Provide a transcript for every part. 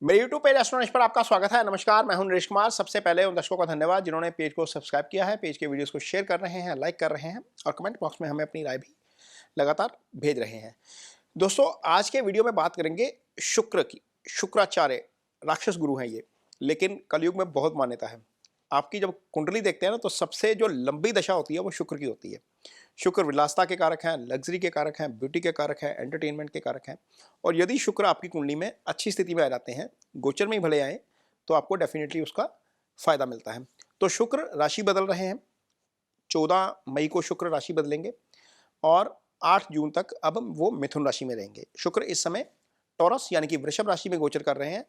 मेरे YouTube page एस्ट्रोनॉमिस्ट पर आपका स्वागत है। नमस्कार, मैं हूं नरेश कुमार। सबसे पहले उन दर्शकों का धन्यवाद जिन्होंने पेज को सब्सक्राइब किया है, पेज के वीडियोस को शेयर कर रहे हैं, लाइक कर रहे हैं और कमेंट बॉक्स में हमें अपनी राय भी लगातार भेज रहे हैं। दोस्तों, आज के वीडियो में बात करेंगे शुक्र की। शुक्राचार्य राक्षस गुरु हैं ये, लेकिन कलयुग में बहुत मान्यता है। आपकी जब कुंडली देखते हैं ना, तो सबसे जो लंबी दशा होती है वो शुक्र की होती है। शुक्र विलासता के कारक हैं, लग्जरी के कारक हैं, ब्यूटी के कारक हैं, एंटरटेनमेंट के कारक हैं। और यदि शुक्र आपकी कुंडली में अच्छी स्थिति में आ जाते हैं, गोचर में ही भले आए, तो आपको डेफिनेटली उसका फायदा मिलता है। तो शुक्र राशि बदल रहे हैं। 14 मई को शुक्र राशि बदलेंगे और 8 जून तक अब वो मिथुन राशि में रहेंगे। शुक्र इस समय टॉरस यानी कि वृषभ राशि में गोचर कर रहे हैं।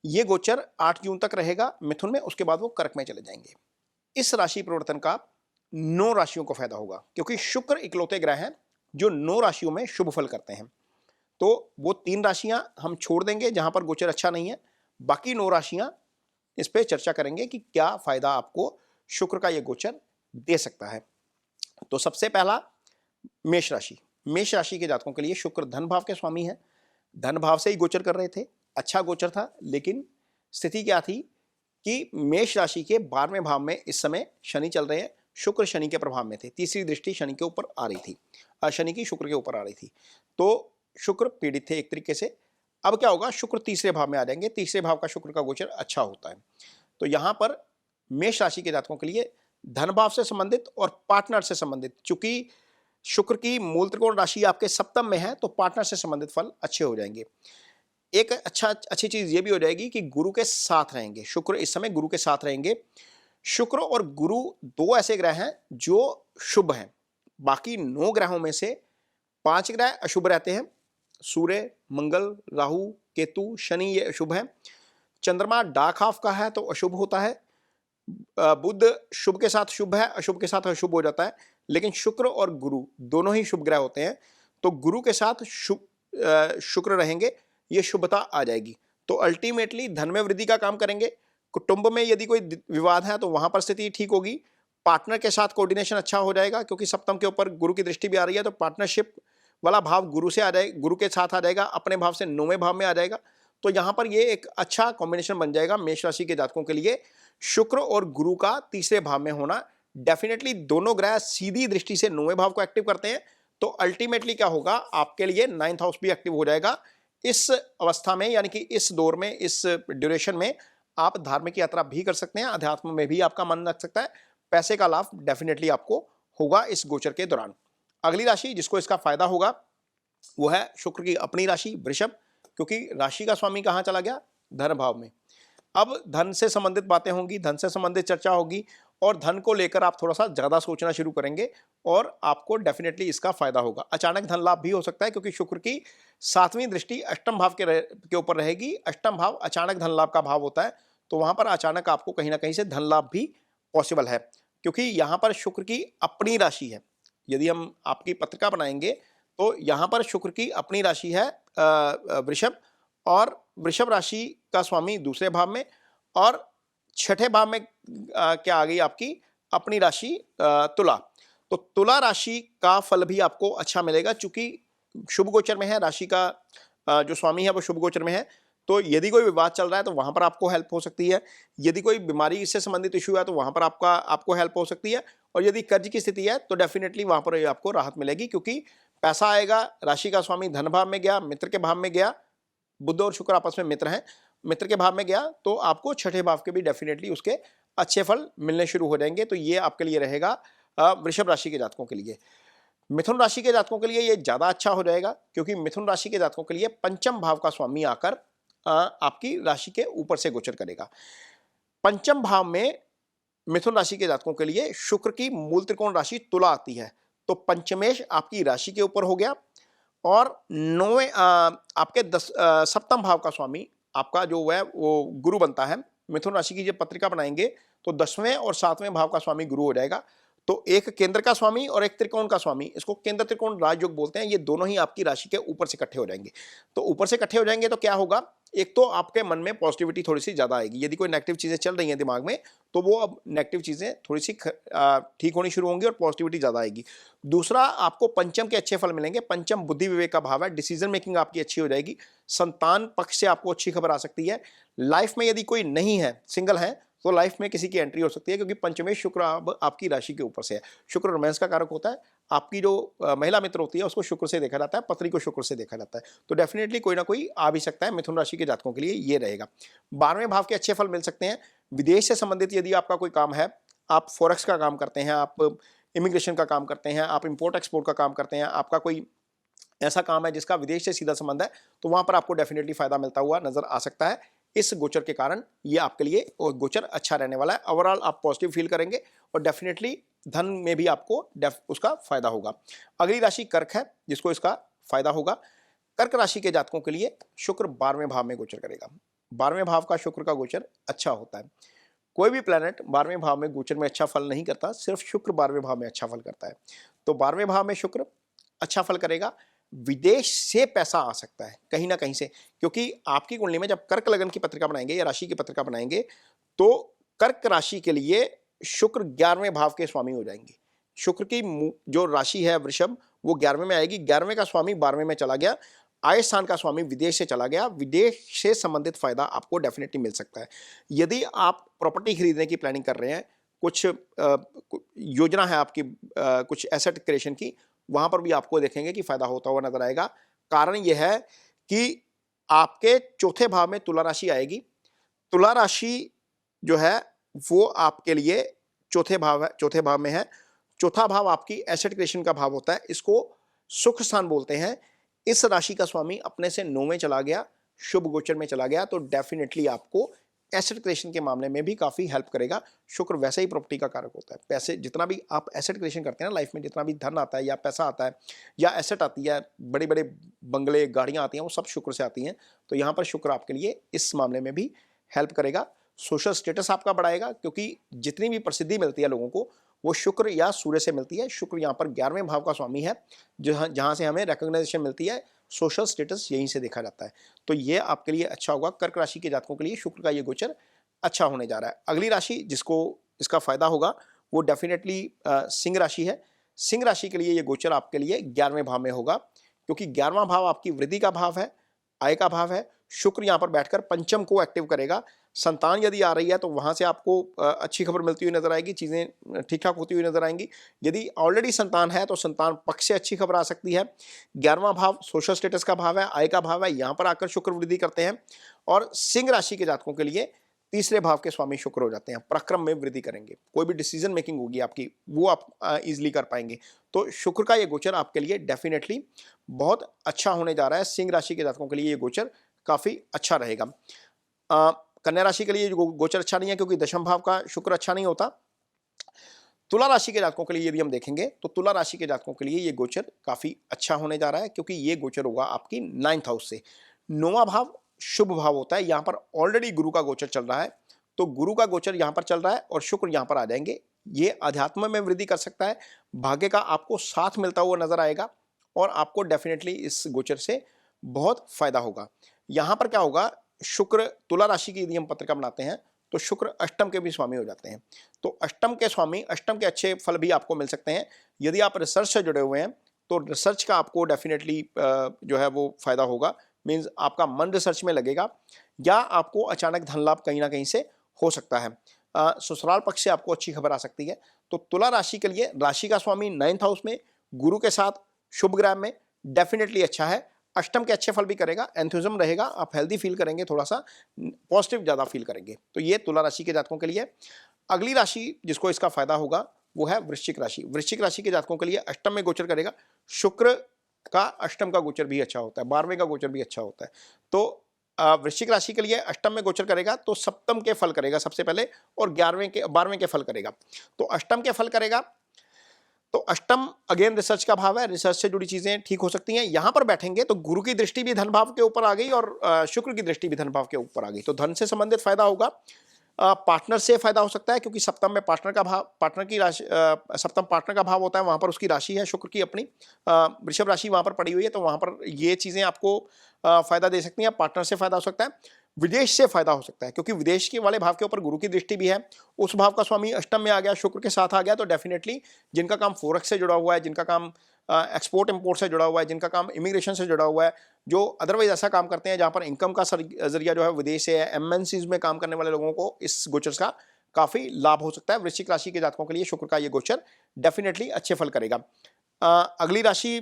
ये गोचर 8 जून तक रहेगा मिथुन में, उसके बाद वो कर्क में चले जाएंगे। इस राशि परिवर्तन का 9 राशियों को फायदा होगा, क्योंकि शुक्र इकलौते ग्रह हैं जो 9 राशियों में शुभ फल करते हैं। तो वो 3 राशियां हम छोड़ देंगे जहां पर गोचर अच्छा नहीं है, बाकी 9 राशियां इस पे चर्चा करेंगे कि क्या फायदा आपको शुक्र का ये गोचर दे सकता है। तो सबसे पहला मेष राशि। मेष राशि के जातकों के लिए शुक्र धन भाव के स्वामी है। धन भाव से ही गोचर कर रहे थे, अच्छा गोचर था, लेकिन स्थिति क्या थी कि मेष राशि के 12वें भाव में इस समय शनि चल रहे हैं। शुक्र शनि के प्रभाव में थे, तीसरी दृष्टि शनि के ऊपर आ रही थी, शनि की शुक्र के ऊपर आ रही थी, तो शुक्र पीड़ित थे एक तरीके से। अब क्या होगा, शुक्र तीसरे भाव में आ जाएंगे। तीसरे भाव का शुक्र का गोचर अच्छा होता है। तो यहां पर मेष राशि के जातकों के लिए धन भाव से संबंधित और पार्टनर से संबंधित, चूंकि शुक्र की मूल त्रिकोण राशि आपके सप्तम में है, तो पार्टनर से संबंधित फल अच्छे हो जाएंगे। एक अच्छी चीज ये भी हो जाएगी कि गुरु के साथ रहेंगे। शुक्र इस समय गुरु के साथ रहेंगे। शुक्र और गुरु 2 ऐसे ग्रह हैं जो शुभ हैं। बाकी 9 ग्रहों में से 5 ग्रह अशुभ रहते हैं। सूर्य, मंगल, राहु, केतु, शनि ये अशुभ हैं। चंद्रमा डार्क हाफ का है तो अशुभ होता है। बुध शुभ के साथ शुभ है, अशुभ के साथ अशुभ हो जाता है। लेकिन शुक्र और गुरु दोनों ही शुभ ग्रह होते हैं, तो गुरु के साथ शुक्र रहेंगे, ये शुभता आ जाएगी। तो अल्टीमेटली धन में वृद्धि का काम करेंगे। कुटुंब में यदि कोई विवाद है तो वहां पर स्थिति ठीक होगी। पार्टनर के साथ कोऑर्डिनेशन अच्छा हो जाएगा, क्योंकि सप्तम के ऊपर गुरु की दृष्टि भी आ रही है, तो पार्टनरशिप वाला भाव गुरु से आ जाएगा, गुरु के साथ आ जाएगा, अपने भाव से 9वें भाव में आ जाएगा। तो यहां पर ये एक अच्छा कॉम्बिनेशन बन जाएगा मेष राशि के जातकों के लिए। शुक्र और गुरु का तीसरे भाव में होना, डेफिनेटली दोनों ग्रह सीधी दृष्टि से 9वें भाव को एक्टिव करते हैं। तो अल्टीमेटली क्या होगा, आपके लिए 9th हाउस भी एक्टिव हो जाएगा। इस अवस्था में, यानी कि इस दौर में, इस ड्यूरेशन में आप धार्मिक यात्रा भी कर सकते हैं, अध्यात्म में भी आपका मन लग सकता है। पैसे का लाभ डेफिनेटली आपको होगा इस गोचर के दौरान। अगली राशि जिसको इसका फायदा होगा वो है शुक्र की अपनी राशि वृषभ, क्योंकि राशि का स्वामी कहां चला गया, धन भाव में। अब धन से संबंधित बातें होंगी, धन से संबंधित चर्चा होगी, और धन को लेकर आप थोड़ा सा ज्यादा सोचना शुरू करेंगे और आपको डेफिनेटली इसका फायदा होगा। अचानक धन लाभ भी हो सकता है, क्योंकि शुक्र की 7वीं दृष्टि अष्टम भाव के ऊपर रहेगी। अष्टम भाव अचानक धन लाभ का भाव होता है, तो वहां पर अचानक आपको कहीं ना कहीं से धन लाभ भी पॉसिबल है, क्योंकि यहां पर शुक्र की अपनी राशि है। यदि हम आपकी पत्रिका बनाएंगे तो यहां पर शुक्र की अपनी राशि है वृषभ, और वृषभ राशि का स्वामी दूसरे भाव में, और छठे भाव में क्या आ गई आपकी अपनी राशि तुला। तो तुला राशि का फल भी आपको अच्छा मिलेगा, चूंकि शुभ गोचर में है, राशि का जो स्वामी है वो शुभ गोचर में है। तो यदि कोई विवाद चल रहा है तो वहां पर आपको हेल्प हो सकती है। यदि कोई बीमारी से संबंधित इशू है तो वहां पर आपको हेल्प हो सकती है। और यदि कर्ज की स्थिति है तो डेफिनेटली वहां पर आपको राहत मिलेगी, क्योंकि पैसा आएगा। राशि का स्वामी धन भाव में गया, मित्र के भाव में गया। बुध और शुक्र आपस में मित्र हैं, मित्र के भाव में गया तो आपको छठे भाव के भी डेफिनेटली उसके अच्छे फल मिलने शुरू हो जाएंगे। तो ये आपके लिए रहेगा वृषभ राशि के जातकों के लिए। मिथुन राशि के जातकों के लिए ये ज्यादा अच्छा हो जाएगा, क्योंकि मिथुन राशि के जातकों के लिए पंचम भाव का स्वामी आकर आपकी राशि के ऊपर से गोचर करेगा। पंचम भाव में मिथुन राशि के जातकों के लिए शुक्र की मूल त्रिकोण राशि तुला आती है, तो पंचमेश आपकी राशि के ऊपर हो गया। और 9वें आपके 7म भाव का स्वामी आपका जो है वो गुरु बनता है। मिथुन राशि की जब पत्रिका बनाएंगे तो 10वें और 7वें भाव का स्वामी गुरु हो जाएगा। तो एक केंद्र का स्वामी और एक त्रिकोण का स्वामी, इसको केंद्र त्रिकोण राजयोग बोलते हैं, ये दोनों ही आपकी राशि के ऊपर से इकट्ठे हो जाएंगे। तो ऊपर से इकट्ठे हो जाएंगे तो क्या होगा, एक तो आपके मन में पॉजिटिविटी थोड़ी सी ज्यादा आएगी, यदि कोई नेगेटिव चीजें चल रही हैं दिमाग में तो वो अब नेगेटिव चीजें थोड़ी सी ठीक होनी शुरू होंगी और पॉजिटिविटी ज्यादा आएगी। दूसरा, आपको पंचम के अच्छे फल मिलेंगे। पंचम बुद्धि विवेक का भाव है, डिसीजन मेकिंग आपकी अच्छी हो जाएगी। संतान पक्ष से आपको अच्छी खबर आ सकती है। लाइफ में यदि कोई नहीं है, सिंगल है, तो लाइफ में किसी की एंट्री हो सकती है, क्योंकि पंचमेश शुक्र अब आपकी राशि के ऊपर से है। शुक्र रोमांस का कारक होता है। आपकी जो महिला मित्र होती है उसको शुक्र से देखा जाता है, पत्नी को शुक्र से देखा जाता है। तो डेफिनेटली कोई ना कोई आ भी सकता है। मिथुन राशि के जातकों के लिए ये रहेगा। 12वें भाव के अच्छे फल मिल सकते हैं। विदेश से संबंधित यदि आपका कोई काम है, आप फॉरेक्स का काम करते हैं, आप इमिग्रेशन का काम करते हैं, आप इंपोर्ट एक्सपोर्ट का काम करते हैं, आपका कोई ऐसा काम है जिसका विदेश से सीधा संबंध है, तो वहां पर आपको डेफिनेटली फायदा मिलता हुआ नजर आ सकता है। इस गोचर के कारण ये आपके लिए गोचर अच्छा रहने वाला है। ओवरऑल आप पॉजिटिव फील करेंगे और डेफिनेटली धन में भी आपको उसका फायदा होगा। अगली राशि कर्क है, जिसको इसका फायदा होगा। कर्क राशि के जातकों के लिए शुक्र 12वें भाव में गोचर करेगा। 12वें भाव का शुक्र का गोचर अच्छा होता है। कोई भी प्लैनेट 12वें भाव में गोचर में अच्छा फल नहीं करता, सिर्फ शुक्र 12वें भाव में अच्छा फल करता है। तो 12वें भाव में शुक्र अच्छा फल करेगा। विदेश से पैसा आ सकता है कहीं ना कहीं से, क्योंकि आपकी कुंडली में जब कर्क लगन की पत्रिका बनाएंगे या राशि की पत्रिका बनाएंगे तो कर्क राशि के लिए शुक्र 11वें भाव के स्वामी हो जाएंगे। शुक्र की जो राशि है वृषभ, वो 11वें में आएगी। 11वें का स्वामी 12वें में चला गया। आय स्थान का स्वामी विदेश से चला गया। विदेश से संबंधित फायदा आपको डेफिनेटली मिल सकता है। यदि आप प्रॉपर्टी खरीदने की प्लानिंग कर रहे हैं, कुछ योजना है आपकी कुछ एसेट क्रिएशन की, वहां पर भी आपको देखेंगे कि फायदा होता हुआ नजर आएगा। कारण यह है कि आपके चौथे भाव में तुला राशि आएगी। तुला राशि जो है वो आपके लिए चौथे भाव में है। चौथा भाव आपकी एसेट क्रिएशन का भाव होता है, इसको सुख स्थान बोलते हैं। इस राशि का स्वामी अपने से 9वें चला गया, शुभ गोचर में चला गया, तो डेफिनेटली आपको एसेट क्रिएशन के मामले में भी काफी हेल्प करेगा। शुक्र वैसे ही प्रॉपर्टी का कारक होता है। पैसे जितना भी आप एसेट क्रिएशन करते हैं ना लाइफ में, जितना भी धन आता है या पैसा आता है या एसेट आती है, बड़े बड़े बंगले गाड़ियां आती हैं, वो सब शुक्र से आती हैं। तो यहाँ पर शुक्र आपके लिए इस मामले में भी हेल्प करेगा। सोशल स्टेटस आपका बढ़ाएगा, क्योंकि जितनी भी प्रसिद्धि मिलती है लोगों को वो शुक्र या सूर्य से मिलती है। शुक्र यहाँ पर 11वें भाव का स्वामी है, जहाँ से हमें रिकॉग्नाइजेशन मिलती है, सोशल स्टेटस यहीं से देखा जाता है। तो ये आपके लिए अच्छा होगा। कर्क राशि के जातकों के लिए शुक्र का ये गोचर अच्छा होने जा रहा है। अगली राशि जिसको इसका फायदा होगा वो डेफिनेटली सिंह राशि है। सिंह राशि के लिए ये गोचर आपके लिए 11वें भाव में होगा, क्योंकि 11वां भाव आपकी वृद्धि का भाव है, आय का भाव है। शुक्र यहाँ पर बैठकर पंचम को एक्टिव करेगा। संतान यदि आ रही है तो वहां से आपको अच्छी खबर मिलती हुई नजर आएगी, चीजें ठीक ठाक होती हुई नजर आएंगी। यदि ऑलरेडी संतान है तो संतान पक्ष से अच्छी खबर आ सकती है। 11वां भाव सोशल स्टेटस का भाव है, आय का भाव है, यहाँ पर आकर शुक्र वृद्धि करते हैं। और सिंह राशि के जातकों के लिए तीसरे भाव के स्वामी शुक्र हो जाते हैं, पराक्रम में वृद्धि करेंगे। कोई भी डिसीजन मेकिंग होगी आपकी वो आप इजिली कर पाएंगे। तो शुक्र का ये गोचर आपके लिए डेफिनेटली बहुत अच्छा होने जा रहा है। सिंह राशि के जातकों के लिए ये गोचर काफी अच्छा रहेगा। कन्या राशि के लिए गोचर अच्छा नहीं है, क्योंकि दशम भाव का शुक्र अच्छा नहीं होता। तुला राशि के जातकों के लिए यदि हम देखेंगे तो तुला राशि के जातकों के लिए ये गोचर काफी अच्छा होने जा रहा है, क्योंकि ये गोचर होगा आपकी 9th हाउस से। 9वां भाव शुभ भाव होता है। यहाँ पर ऑलरेडी गुरु का गोचर चल रहा है, तो गुरु का गोचर यहाँ पर चल रहा है और शुक्र यहाँ पर आ जाएंगे। ये अध्यात्म में वृद्धि कर सकता है, भाग्य का आपको साथ मिलता हुआ नजर आएगा और आपको डेफिनेटली इस गोचर से बहुत फायदा होगा। यहाँ पर क्या होगा, शुक्र तुला राशि की यदि हम पत्रिका बनाते हैं तो शुक्र अष्टम के भी स्वामी हो जाते हैं। तो अष्टम के स्वामी, अष्टम के अच्छे फल भी आपको मिल सकते हैं। यदि आप रिसर्च से जुड़े हुए हैं तो रिसर्च का आपको डेफिनेटली जो है वो फायदा होगा। मीन्स आपका मन रिसर्च में लगेगा या आपको अचानक धन लाभ कहीं ना कहीं से हो सकता है। ससुराल पक्ष से आपको अच्छी खबर आ सकती है। तो तुला राशि के लिए राशि का स्वामी 9th हाउस में गुरु के साथ शुभ ग्रह में डेफिनेटली अच्छा है। अष्टम के अच्छे फल भी करेगा, एंथुजिज्म रहेगा, आप हेल्दी फील करेंगे, थोड़ा सा पॉजिटिव ज्यादा फील करेंगे। तो ये तुला राशि के जातकों के लिए। अगली राशि जिसको इसका फायदा होगा वो है वृश्चिक राशि। वृश्चिक राशि के जातकों के लिए अष्टम में गोचर करेगा। शुक्र का अष्टम का गोचर भी अच्छा होता है, 12वें का गोचर भी अच्छा होता है। तो वृश्चिक राशि के लिए अष्टम में गोचर करेगा तो सप्तम के फल करेगा सबसे पहले, और 12वें के फल करेगा। तो अष्टम के फल करेगा तो अष्टम अगेन रिसर्च का भाव है, रिसर्च से जुड़ी चीजें ठीक हो सकती हैं। यहां पर बैठेंगे तो गुरु की दृष्टि भी धन भाव के ऊपर आ गई और शुक्र की दृष्टि भी धन भाव के ऊपर आ गई, तो धन से संबंधित फायदा होगा। पार्टनर से फायदा हो सकता है, क्योंकि सप्तम में पार्टनर का भाव, पार्टनर की राशि, सप्तम पार्टनर का भाव होता है, वहां पर उसकी राशि है शुक्र की अपनी, वृषभ राशि वहां पर पड़ी हुई है, तो वहां पर ये चीजें आपको फायदा दे सकती हैं। पार्टनर से फायदा हो सकता है, विदेश से फायदा हो सकता है, क्योंकि विदेश के वाले भाव के ऊपर गुरु की दृष्टि भी है, उस भाव का स्वामी अष्टम में आ गया, शुक्र के साथ आ गया, तो डेफिनेटली जिनका काम फोरेक्स से जुड़ा हुआ है, जिनका काम एक्सपोर्ट इंपोर्ट से जुड़ा हुआ है, जिनका काम इमिग्रेशन से जुड़ा हुआ है, जो अदरवाइज ऐसा काम करते हैं जहां पर इनकम का जरिया जो है विदेश से है, एमएनसीज में काम करने वाले लोगों को इस गोचर का काफी लाभ हो सकता है। वृश्चिक राशि के जातकों के लिए शुक्र का ये गोचर डेफिनेटली अच्छे फल करेगा। अगली राशि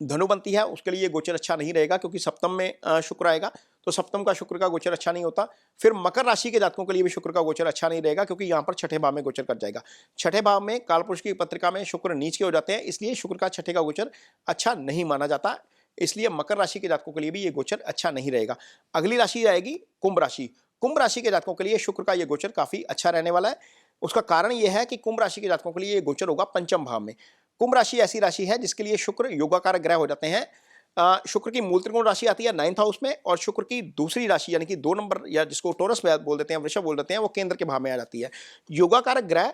धनु बनती है, उसके लिए गोचर अच्छा नहीं रहेगा, क्योंकि सप्तम में शुक्र आएगा, तो सप्तम का शुक्र का गोचर अच्छा नहीं होता। फिर मकर राशि के जातकों के लिए भी शुक्र का गोचर अच्छा नहीं रहेगा, क्योंकि यहाँ पर छठे भाव में गोचर कर जाएगा। छठे भाव में कालपुरुष की पत्रिका में शुक्र नीच के हो जाते हैं, इसलिए शुक्र का छठे का गोचर अच्छा नहीं माना जाता, इसलिए मकर राशि के जातकों के लिए भी ये गोचर अच्छा नहीं रहेगा। अगली राशि आएगी कुंभ राशि। कुंभ राशि के जातकों के लिए शुक्र का ये गोचर काफी अच्छा रहने वाला है। उसका कारण यह है कि कुंभ राशि के जातकों के लिए ये गोचर होगा पंचम भाव में। कुंभ राशि ऐसी राशि है जिसके लिए शुक्र योगाकारक ग्रह हो जाते हैं। शुक्र की मूल त्रिकोण राशि आती है 9th हाउस में, और शुक्र की दूसरी राशि यानी कि 2 नंबर, या जिसको टोरस बोल देते हैं, वृषभ बोल देते हैं, वो केंद्र के भाव में आ जाती है। योगाकारक ग्रह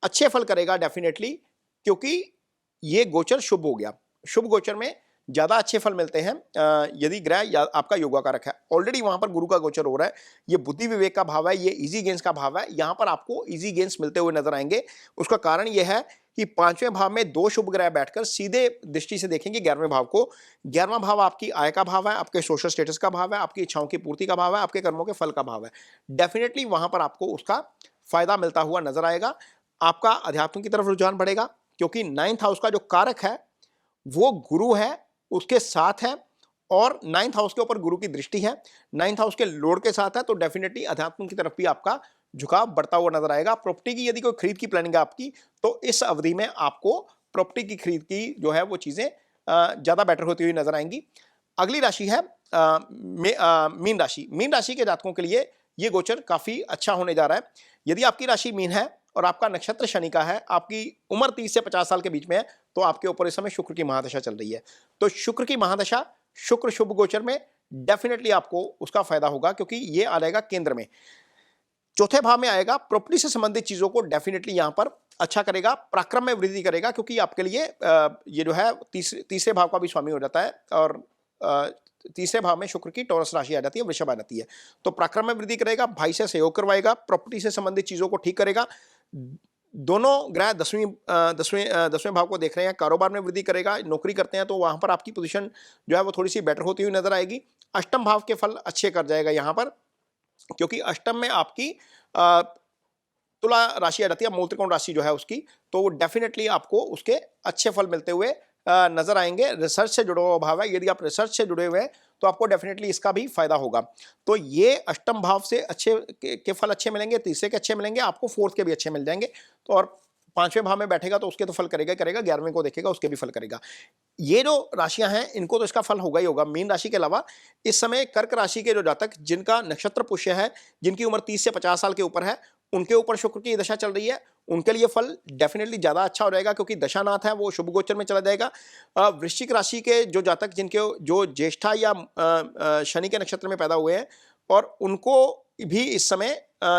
अच्छे फल करेगा डेफिनेटली, क्योंकि ये गोचर शुभ हो गया। शुभ गोचर में ज्यादा अच्छे फल मिलते हैं यदि ग्रह आपका योगाकारक है। ऑलरेडी वहां पर गुरु का गोचर हो रहा है, ये बुद्धि विवेक का भाव है, ये इजी गेन्स का भाव है, यहां पर आपको इजी गेन्स मिलते हुए नजर आएंगे। उसका कारण यह है कि 5वें भाव में 2 शुभ ग्रह बैठकर सीधे दृष्टि से देखेंगे 11वें भाव को। 11वां भाव आपकी आय का भाव है, आपके सोशल स्टेटस का भाव है, आपकी इच्छाओं की पूर्ति का भाव है, आपके कर्मों के फल का भाव है। डेफिनेटली वहां पर आपको उसका फायदा मिलता हुआ नजर आएगा। आपका अध्यात्म की तरफ रुझान बढ़ेगा, क्योंकि 9th हाउस का जो कारक है वो गुरु है, उसके साथ है, और 9th हाउस के ऊपर गुरु की दृष्टि है, 9th हाउस के लॉर्ड के साथ है, तो डेफिनेटली अध्यात्म की तरफ भी आपका झुकाव बढ़ता हुआ नजर आएगा। प्रॉपर्टी की यदि कोई खरीद की प्लानिंग है आपकी, तो इस अवधि में आपको प्रॉपर्टी की खरीद की जो है वो चीजें ज्यादा बेटर होती हुई नजर आएंगी। अगली राशि है मीन राशि। मीन राशि के जातकों के लिए ये गोचर काफी अच्छा होने जा रहा है। यदि आपकी राशि मीन है और आपका नक्षत्र शनि का है, आपकी उम्र 30 से 50 साल के बीच में है, तो आपके ऊपर इस समय शुक्र की महादशा चल रही है। तो शुक्र की महादशा, शुक्र शुभ गोचर में डेफिनेटली आपको उसका फायदा होगा, क्योंकि ये आ जाएगा केंद्र में, चौथे भाव में आएगा। प्रॉपर्टी से संबंधित चीजों को डेफिनेटली यहां पर अच्छा करेगा, पराक्रम में वृद्धि करेगा, क्योंकि आपके लिए ये जो है तीसरे भाव का भी स्वामी हो जाता है, और तीसरे भाव में शुक्र की टॉरस राशि आ जाती है, वृषभ आ जाती है, तो पराक्रम में वृद्धि करेगा, भाई से सहयोग करवाएगा, प्रॉपर्टी से संबंधित चीजों को ठीक करेगा। दोनों ग्रह 10वें भाव को देख रहे हैं, कारोबार में वृद्धि करेगा। नौकरी करते हैं तो वहां पर आपकी पोजीशन जो है वो थोड़ी सी बेटर होती हुई नजर आएगी। अष्टम भाव के फल अच्छे कर जाएगा यहां पर, क्योंकि अष्टम में आपकी तुला राशि आ जाती है, मूल त्रिकोण राशि जो है उसकी, तो डेफिनेटली आपको उसके अच्छे फल मिलते हुए नजर आएंगे। रिसर्च से जुड़ा हुआ भाव है, यदि आप रिसर्च से जुड़े हुए हैं तो आपको डेफिनेटली इसका भी फायदा होगा। तो ये अष्टम भाव से अच्छे के फल अच्छे मिलेंगे, तीसरे के अच्छे मिलेंगे, आपको फोर्थ के भी अच्छे मिल जाएंगे। तो और 5वें भाव में बैठेगा तो उसके तो फल करेगा करेगा, 11वें को देखेगा उसके भी फल करेगा। ये जो राशियां हैं इनको तो इसका फल होगा ही होगा। मीन राशि के अलावा इस समय कर्क राशि के जो जातक जिनका नक्षत्र पुष्य है, जिनकी उम्र 30 से 50 साल के ऊपर है, उनके ऊपर शुक्र की दशा चल रही है, उनके लिए फल डेफिनेटली ज्यादा अच्छा हो जाएगा, क्योंकि दशानाथ है वो शुभ गोचर में चला जाएगा। वृश्चिक राशि के जो जातक जिनके जो ज्येष्ठा या शनि के नक्षत्र में पैदा हुए हैं, और उनको भी इस समय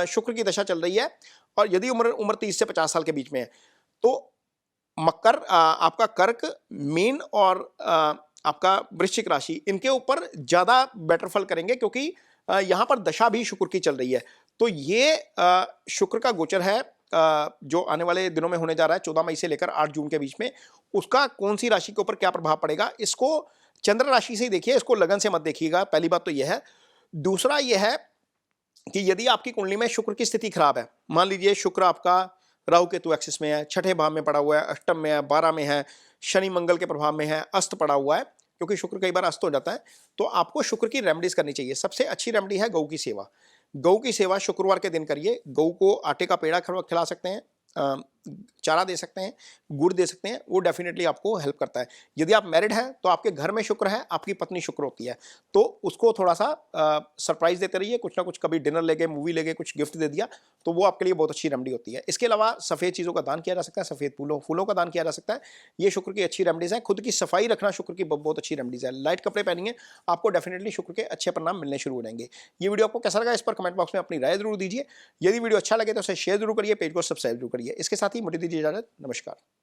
शुक्र की दशा चल रही है, और यदि उम्र 30 से 50 साल के बीच में है, तो मकर, आपका कर्क, मीन और आपका वृश्चिक राशि, इनके ऊपर ज्यादा बेटर फल करेंगे, क्योंकि यहां पर दशा भी शुक्र की चल रही है। तो ये शुक्र का गोचर है जो आने वाले दिनों में होने जा रहा है 14 मई से लेकर 8 जून के बीच में, उसका कौन सी राशि के ऊपर क्या प्रभाव पड़ेगा, इसको चंद्र राशि से ही देखिए, इसको लगन से मत देखिएगा। पहली बात तो यह है। दूसरा यह है कि यदि आपकी कुंडली में शुक्र की स्थिति खराब है, मान लीजिए शुक्र आपका राहु केतु एक्सिस में है, छठे भाव में पड़ा हुआ है, अष्टम में है, 12 में है, शनि मंगल के प्रभाव में है, अस्त पड़ा हुआ है, क्योंकि शुक्र कई बार अस्त हो जाता है, तो आपको शुक्र की रेमेडीज करनी चाहिए। सबसे अच्छी रेमेडी है गौ की सेवा। गौ की सेवा शुक्रवार के दिन करिए। गौ को आटे का पेड़ा खिला सकते हैं, चारा दे सकते हैं, गुड़ दे सकते हैं, वो डेफिनेटली आपको हेल्प करता है। यदि आप मैरिड हैं तो आपके घर में शुक्र है, आपकी पत्नी शुक्र होती है, तो उसको थोड़ा सा सरप्राइज देते रहिए, कुछ ना कुछ, कभी डिनर ले गए, मूवी ले गए, कुछ गिफ्ट दे दिया, तो वो आपके लिए बहुत अच्छी रेमेडी होती है। इसके अलावा सफ़ेद चीज़ों का दान किया जा सकता है, सफ़ेद फूलों का दान किया जा सकता है। ये शुक्र की अच्छी रेमेडीज़ हैं। खुद की सफाई रखना शुक्र की बहुत अच्छी रेमेडीज़ है। लाइट कपड़े पहनेंगे, आपको डेफिनेटली शुक्र के अच्छे परिणाम मिलने शुरू हो जाएंगे। ये वीडियो आपको कैसा लगा, इस पर कमेंट बॉक्स में अपनी राय जरूर दीजिए। यदि वीडियो अच्छा लगे तो उसे शेयर जरूर करिए, पेज को सब्सक्राइब जरूर करिए। इसके साथ ही मुझे दीजिए इजाजत। नमस्कार।